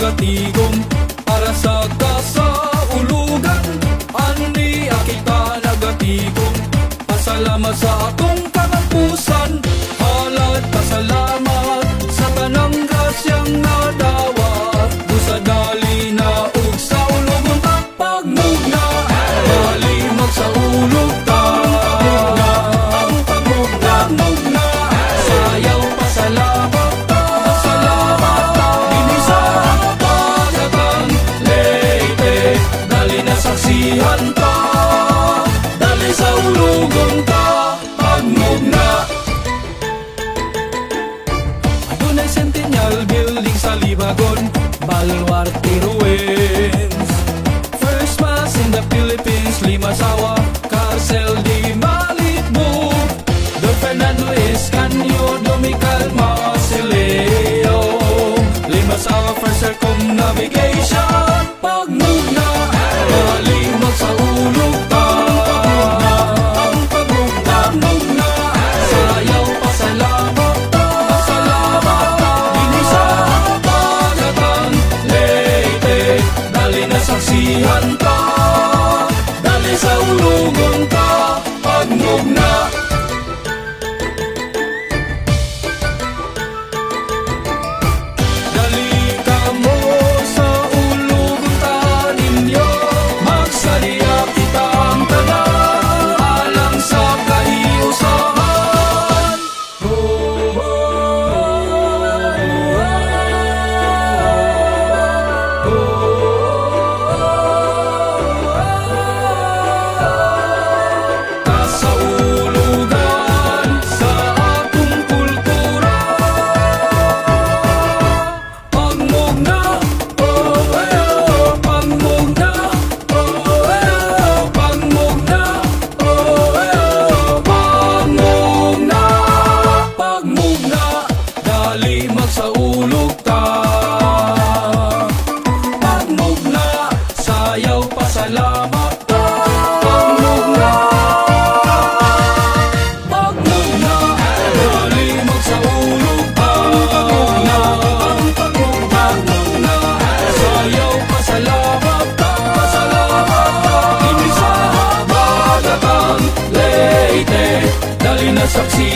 nagatigom para sa kasaulugan. Ani kita nagatigom, pasalamat sa atong kanapusan. Halat pasalamat sa tanang grasyang nadawat. Busa dali na ug sa ulogon ta pagmugna, dali sa ulog ta. Ang pagmugna, sayaw pasalamat ta. Salamat ta dinhi sa pagatan Leyte, dali na saksihan ta. Dali sa ulogon ta pagmugna. Adunay Centennial Building sa Libagon, Baluarte ruins. First Mass in the Philippines, Limasawa, Carcel de Malibu, Don Fernando Escanio, Domical Masileo, Limasawa First Circumnavigation. Pagmugna, malimag sa ulog ta. Ang pagmugna, sayaw pasalamat ta. Salamat ta dinhi sa pagatan Leyte, dali na saksihan ta. Dali sa ulogon ta pagmugna. Dali ka mo sa ulogon ta ninyo, magsadya kitang tanan alang sa kahiusahan. Kasaulugan sa atong kultura, pagmugna, pagmugna, pagmugna, pagmugna, pagmugna, dali magsaulog ta. Pagmugna, sayaw pasalamat ta. Pagmugna, pagmugna, dali magsaulog ta. Pagmugna, sayaw pasalamat ta. Pasalamat ta dinhi sa pagatan Leyte, dali na saksi